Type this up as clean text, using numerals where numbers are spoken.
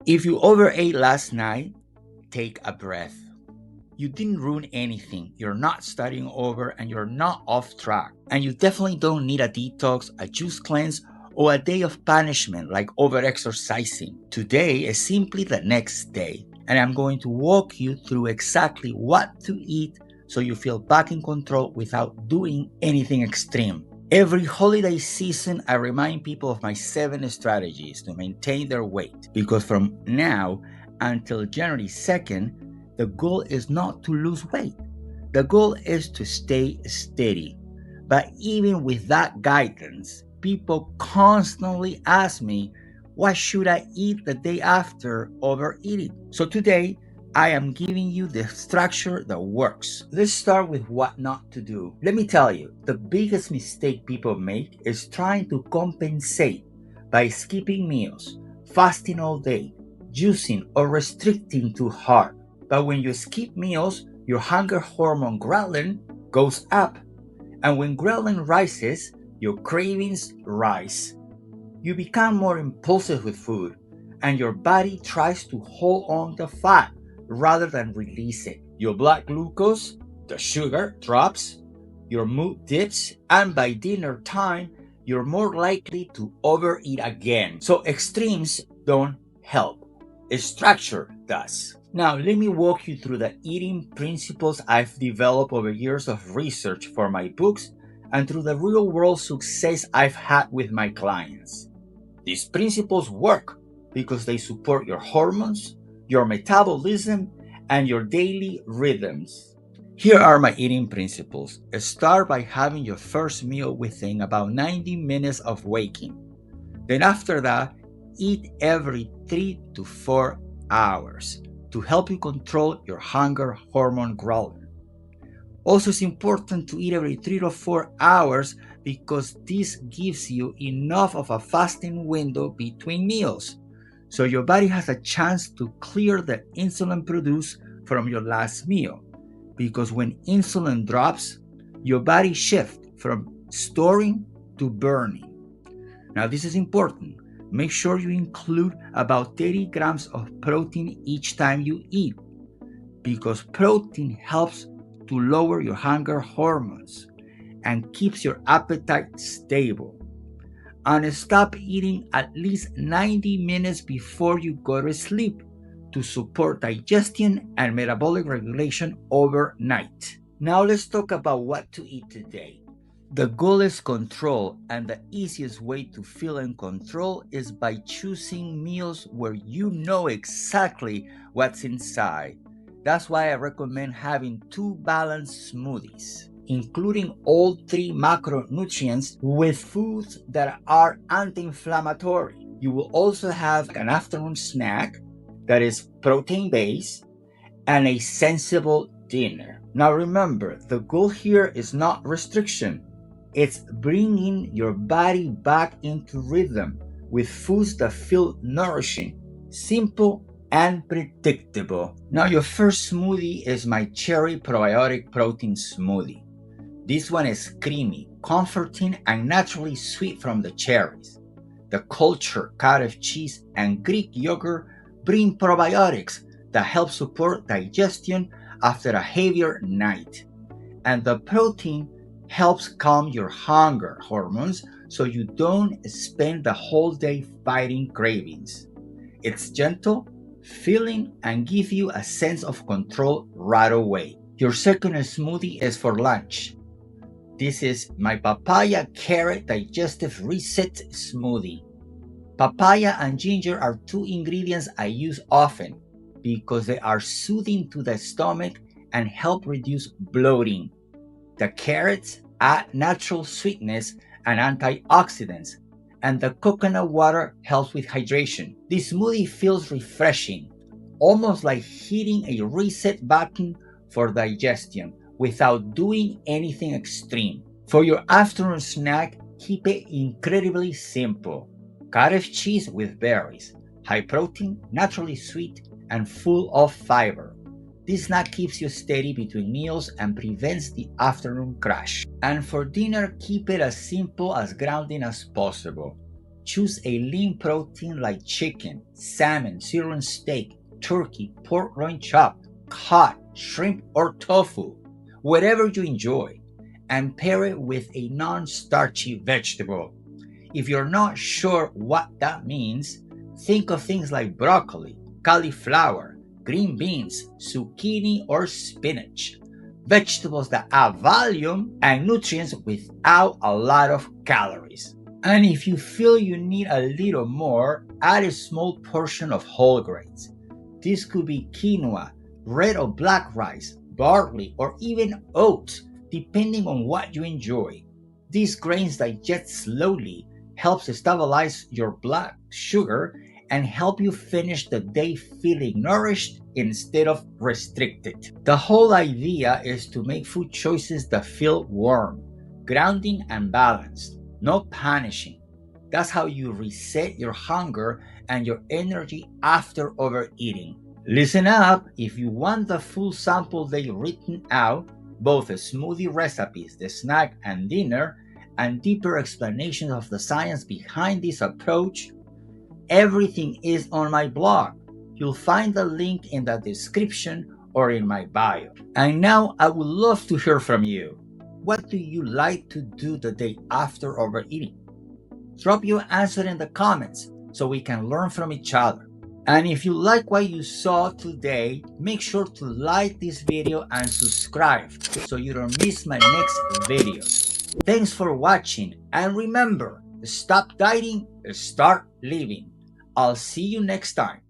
If you overate last night, take a breath. You didn't ruin anything. You're not starting over and you're not off track. And you definitely don't need a detox, a juice cleanse, or a day of punishment like over-exercising. Today is simply the next day. And I'm going to walk you through exactly what to eat so you feel back in control without doing anything extreme. Every holiday season, I remind people of my 7 strategies to maintain their weight, because from now until January 2nd, the goal is not to lose weight. The goal is to stay steady. But even with that guidance, people constantly ask me, what should I eat the day after overeating? So today, I am giving you the structure that works. Let's start with what not to do. Let me tell you, the biggest mistake people make is trying to compensate by skipping meals, fasting all day, juicing, or restricting too hard. But when you skip meals, your hunger hormone ghrelin goes up. And when ghrelin rises, your cravings rise. You become more impulsive with food, and your body tries to hold on to fat rather than release it. Your blood glucose, the sugar, drops, your mood dips, and by dinner time, you're more likely to overeat again. So extremes don't help. Structure does. Now, let me walk you through the eating principles I've developed over years of research for my books and through the real-world success I've had with my clients. These principles work because they support your hormones, your metabolism, and your daily rhythms. Here are my eating principles. Start by having your first meal within about 90 minutes of waking. Then after that, eat every 3 to 4 hours to help you control your hunger hormone ghrelin. Also, it's important to eat every 3 to 4 hours because this gives you enough of a fasting window between meals, so your body has a chance to clear the insulin produced from your last meal. Because when insulin drops, your body shifts from storing to burning. Now, this is important. Make sure you include about 30 grams of protein each time you eat, because protein helps to lower your hunger hormones and keeps your appetite stable. And stop eating at least 90 minutes before you go to sleep to support digestion and metabolic regulation overnight. Now let's talk about what to eat today. The goal is control, and the easiest way to feel in control is by choosing meals where you know exactly what's inside. That's why I recommend having 2 balanced smoothies, including all 3 macronutrients with foods that are anti-inflammatory. You will also have an afternoon snack that is protein-based and a sensible dinner. Now remember, the goal here is not restriction. It's bringing your body back into rhythm with foods that feel nourishing, simple, and predictable. Now your first smoothie is my cherry probiotic protein smoothie. This one is creamy, comforting, and naturally sweet from the cherries. The cultured cottage cheese and Greek yogurt bring probiotics that help support digestion after a heavier night. And the protein helps calm your hunger hormones so you don't spend the whole day fighting cravings. It's gentle, filling, and gives you a sense of control right away. Your second smoothie is for lunch. This is my papaya carrot digestive reset smoothie. Papaya and ginger are 2 ingredients I use often because they are soothing to the stomach and help reduce bloating. The carrots add natural sweetness and antioxidants, and the coconut water helps with hydration. This smoothie feels refreshing, almost like hitting a reset button for digestion without doing anything extreme. For your afternoon snack, keep it incredibly simple. Cottage cheese with berries, high protein, naturally sweet, and full of fiber. This snack keeps you steady between meals and prevents the afternoon crash. And for dinner, keep it as simple as grounding as possible. Choose a lean protein like chicken, salmon, sirloin steak, turkey, pork loin chopped, cod, shrimp, or tofu, whatever you enjoy, and pair it with a non-starchy vegetable. If you're not sure what that means, think of things like broccoli, cauliflower, green beans, zucchini, or spinach. Vegetables that add volume and nutrients without a lot of calories. And if you feel you need a little more, add a small portion of whole grains. This could be quinoa, red or black rice, barley, or even oats, depending on what you enjoy. These grains digest slowly, helps stabilize your blood sugar, and help you finish the day feeling nourished instead of restricted. The whole idea is to make food choices that feel warm, grounding, and balanced. No punishing. That's how you reset your hunger and your energy after overeating. Listen up, if you want the full sample day written out, both the smoothie recipes, the snack and dinner, and deeper explanations of the science behind this approach, everything is on my blog. You'll find the link in the description or in my bio. And now I would love to hear from you. What do you like to do the day after overeating? Drop your answer in the comments so we can learn from each other. And if you like what you saw today, make sure to like this video and subscribe so you don't miss my next videos. Thanks for watching, and remember, stop dieting, start living. I'll see you next time.